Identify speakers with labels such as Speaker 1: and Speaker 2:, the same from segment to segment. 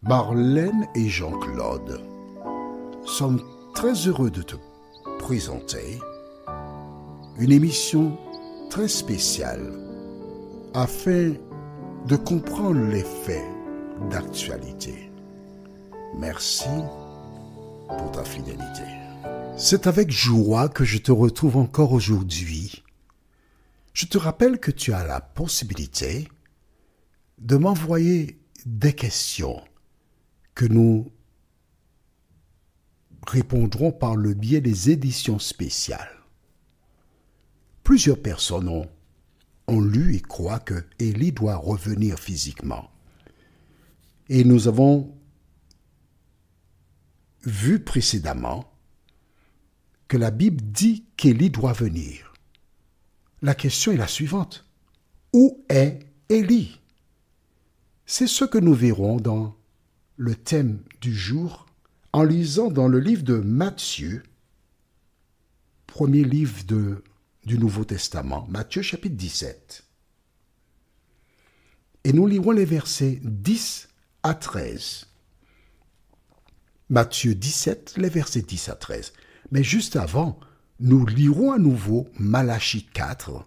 Speaker 1: Marlène et Jean-Claude sommes très heureux de te présenter une émission très spéciale afin de comprendre les faits d'actualité. Merci pour ta fidélité. C'est avec joie que je te retrouve encore aujourd'hui. Je te rappelle que tu as la possibilité de m'envoyer des questions que nous répondrons par le biais des éditions spéciales. Plusieurs personnes ont lu et croient que Élie doit revenir physiquement. Et nous avons vu précédemment que la Bible dit qu'Élie doit venir. La question est la suivante. Où est Élie? C'est ce que nous verrons dans le thème du jour en lisant dans le livre de Matthieu, premier livre du Nouveau Testament, Matthieu chapitre 17. Et nous lirons les versets 10 à 13. Matthieu 17, les versets 10 à 13. Mais juste avant, nous lirons à nouveau Malachie 4,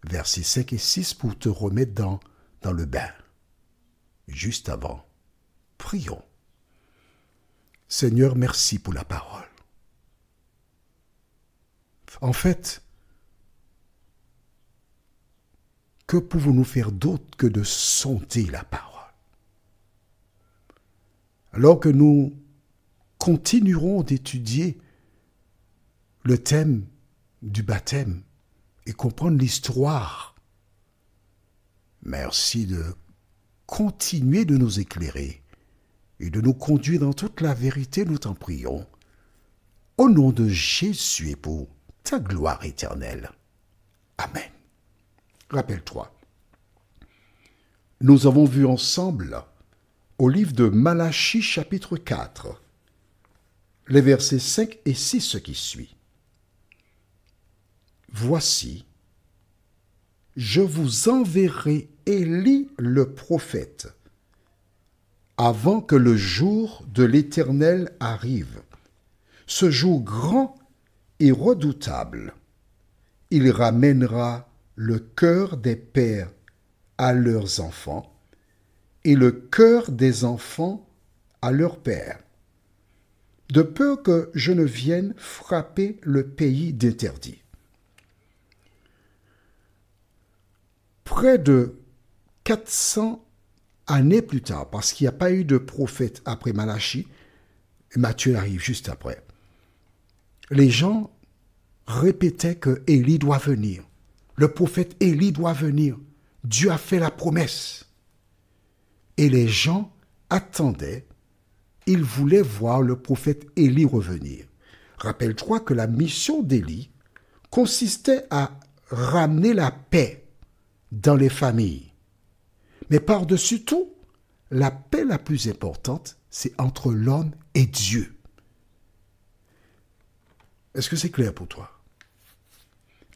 Speaker 1: versets 5 et 6 pour te remettre dans le bain. Juste avant, prions. Seigneur, merci pour la parole. En fait, que pouvons-nous faire d'autre que de sonder la parole? Alors que nous continuerons d'étudier le thème du baptême et comprendre l'histoire, merci de continuer de nous éclairer et de nous conduire dans toute la vérité, nous t'en prions. Au nom de Jésus et pour ta gloire éternelle. Amen. Rappelle-toi, nous avons vu ensemble au livre de Malachie chapitre 4, les versets 5 et 6 ce qui suit. Voici, je vous enverrai Élie le prophète, avant que le jour de l'Éternel arrive, ce jour grand et redoutable. Il ramènera le cœur des pères à leurs enfants et le cœur des enfants à leurs pères, de peur que je ne vienne frapper le pays d'interdit. Près de 400 années plus tard, parce qu'il n'y a pas eu de prophète après Malachie, Matthieu arrive juste après. Les gens répétaient que Élie doit venir. Le prophète Élie doit venir. Dieu a fait la promesse. Et les gens attendaient. Ils voulaient voir le prophète Élie revenir. Rappelle-toi que la mission d'Élie consistait à ramener la paix dans les familles. Mais par-dessus tout, la paix la plus importante, c'est entre l'homme et Dieu. Est-ce que c'est clair pour toi?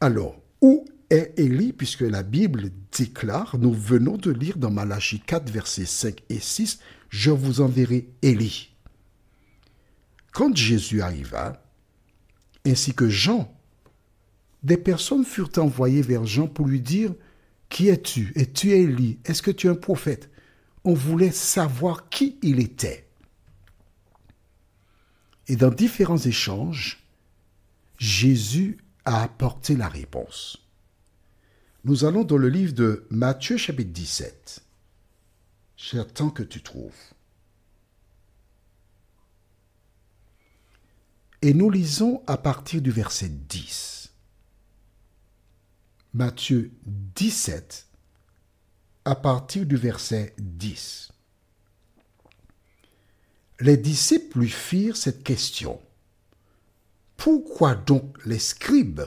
Speaker 1: Alors, où est Élie? Puisque la Bible déclare, nous venons de lire dans Malachie 4, versets 5 et 6, « Je vous enverrai Élie ». Quand Jésus arriva, ainsi que Jean, des personnes furent envoyées vers Jean pour lui dire « Qui es-tu? Es-tu Élie? Est-ce que tu es un prophète ?» On voulait savoir qui il était. Et dans différents échanges, Jésus a apporté la réponse. Nous allons dans le livre de Matthieu chapitre 17. J'attends que tu trouves. Et nous lisons à partir du verset 10. Matthieu 17, à partir du verset 10. Les disciples lui firent cette question. Pourquoi donc les scribes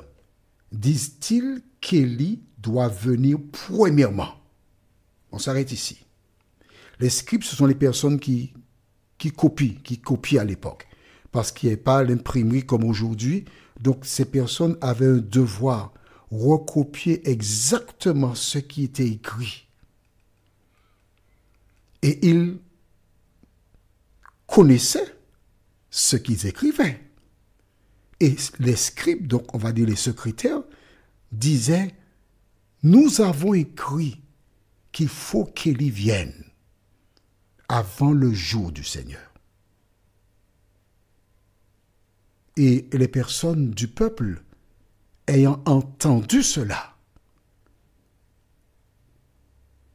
Speaker 1: disent-ils qu'Élie doit venir premièrement? On s'arrête ici. Les scribes, ce sont les personnes qui copient à l'époque. Parce qu'il n'y avait pas l'imprimerie comme aujourd'hui. Donc ces personnes avaient un devoir, recopier exactement ce qui était écrit. Et ils connaissaient ce qu'ils écrivaient. Et les scribes, donc on va dire les secrétaires, disaient, nous avons écrit qu'il faut qu'Élie vienne avant le jour du Seigneur. Et les personnes du peuple, ayant entendu cela,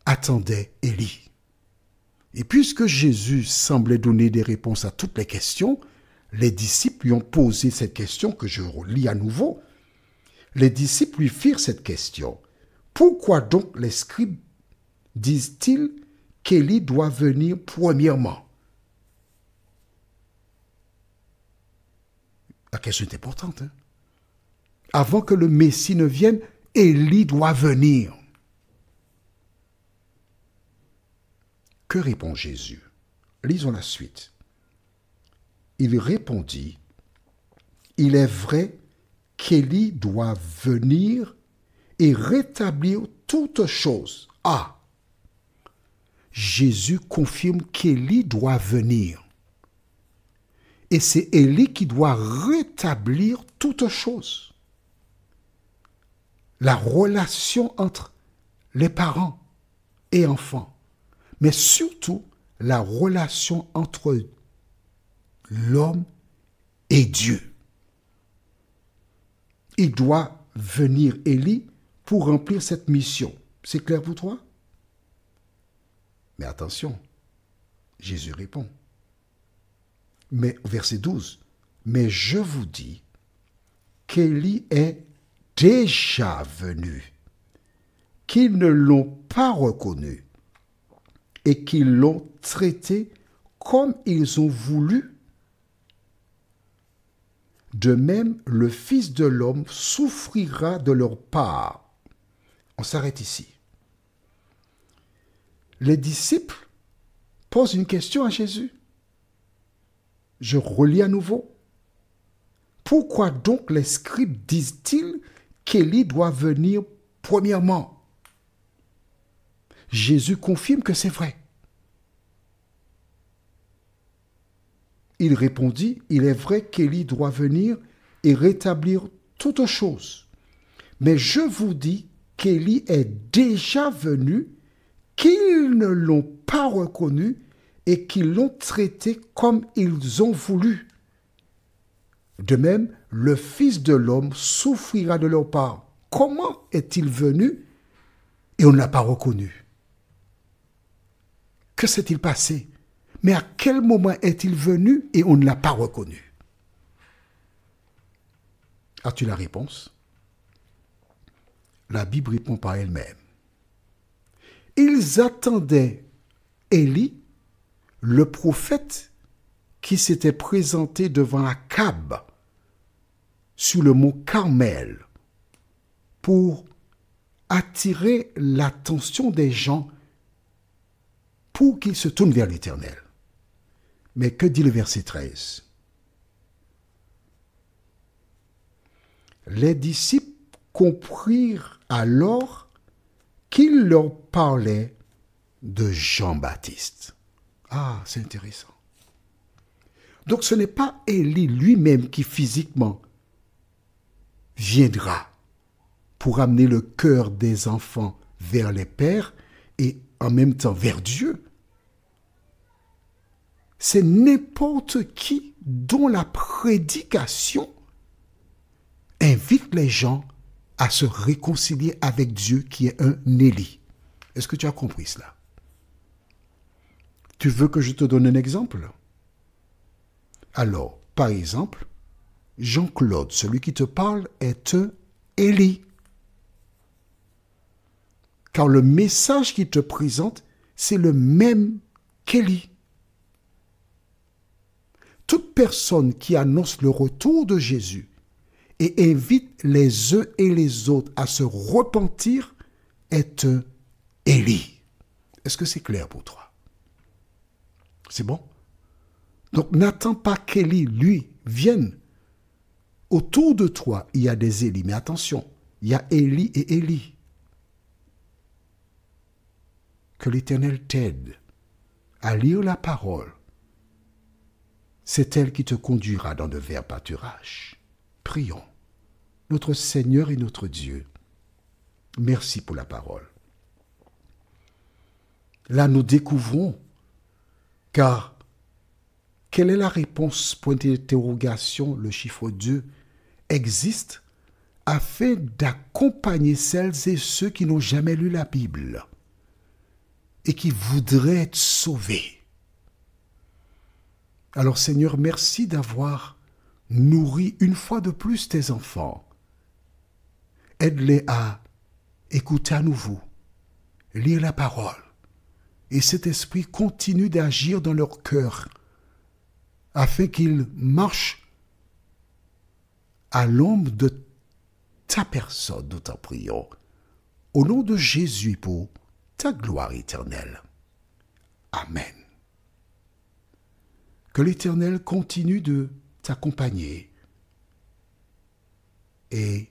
Speaker 1: attendaient Élie. Et puisque Jésus semblait donner des réponses à toutes les questions, les disciples lui ont posé cette question que je relis à nouveau. Les disciples lui firent cette question. Pourquoi donc les scribes disent-ils qu'Élie doit venir premièrement? La question est importante. Avant que le Messie ne vienne, Élie doit venir. Que répond Jésus? Lisons la suite. Il répondit, « Il est vrai qu'Élie doit venir et rétablir toutes choses. » Ah! Jésus confirme qu'Élie doit venir. Et c'est Élie qui doit rétablir toutes choses. La relation entre les parents et enfants, mais surtout la relation entre l'homme et Dieu. Il doit venir, Élie, pour remplir cette mission. C'est clair pour toi? Mais attention, Jésus répond. Mais verset 12, « Mais je vous dis qu'Élie est déjà venu, qu'ils ne l'ont pas reconnu et qu'ils l'ont traité comme ils ont voulu. De même, le Fils de l'homme souffrira de leur part. » On s'arrête ici. Les disciples posent une question à Jésus. Je relis à nouveau. Pourquoi donc les scribes disent-ils qu'Élie doit venir premièrement? Jésus confirme que c'est vrai. Il répondit, « Il est vrai qu'Élie doit venir et rétablir toutes choses. Mais je vous dis qu'Élie est déjà venu, qu'ils ne l'ont pas reconnu et qu'ils l'ont traité comme ils ont voulu. De même, le Fils de l'homme souffrira de leur part. Comment est-il venu et on ne l'a pas reconnu? Que s'est-il passé? Mais à quel moment est-il venu et on ne l'a pas reconnu? As-tu la réponse? La Bible répond par elle-même. Ils attendaient Élie, le prophète qui s'était présenté devant Akab sur le mont Carmel pour attirer l'attention des gens pour qu'ils se tournent vers l'Éternel. Mais que dit le verset 13? Les disciples comprirent alors qu'il leur parlait de Jean-Baptiste. Ah, c'est intéressant. Donc ce n'est pas Élie lui-même qui physiquement viendra pour amener le cœur des enfants vers les pères et en même temps vers Dieu. C'est n'importe qui dont la prédication invite les gens à se réconcilier avec Dieu qui est un Élie. Est-ce que tu as compris cela? Tu veux que je te donne un exemple? Alors, par exemple, Jean-Claude, celui qui te parle, est un Élie. Car le message qu'il te présente, c'est le même qu'Élie. Toute personne qui annonce le retour de Jésus et invite les uns et les autres à se repentir est un Élie. Est-ce que c'est clair pour toi? C'est bon? Donc n'attends pas qu'Élie, lui, vienne. Autour de toi, il y a des Élis. Mais attention, il y a Élie et Élie. Que l'Éternel t'aide à lire la parole C'est elle qui te conduira dans de verts pâturages. Prions. Notre Seigneur et notre Dieu, merci pour la parole. Là, nous découvrons, car quelle est la réponse, point d'interrogation, le chiffre 2 existe afin d'accompagner celles et ceux qui n'ont jamais lu la Bible et qui voudraient être sauvés. Alors Seigneur, merci d'avoir nourri une fois de plus tes enfants. Aide-les à écouter à nouveau, lire la parole, et cet esprit continue d'agir dans leur cœur afin qu'ils marchent à l'ombre de ta personne, nous t'en prions, au nom de Jésus pour ta gloire éternelle. Amen. Que l'Éternel continue de t'accompagner et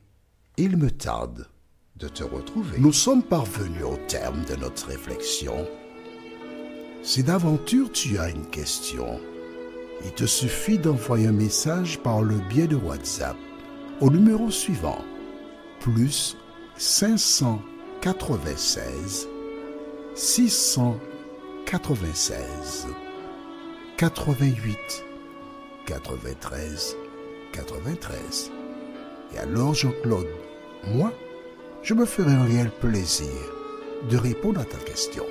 Speaker 1: il me tarde de te retrouver. Nous sommes parvenus au terme de notre réflexion. Si d'aventure tu as une question, il te suffit d'envoyer un message par le biais de WhatsApp au numéro suivant, plus 596 696 88 93 93. Et alors Jean-Claude, moi, je me ferai un réel plaisir de répondre à ta question.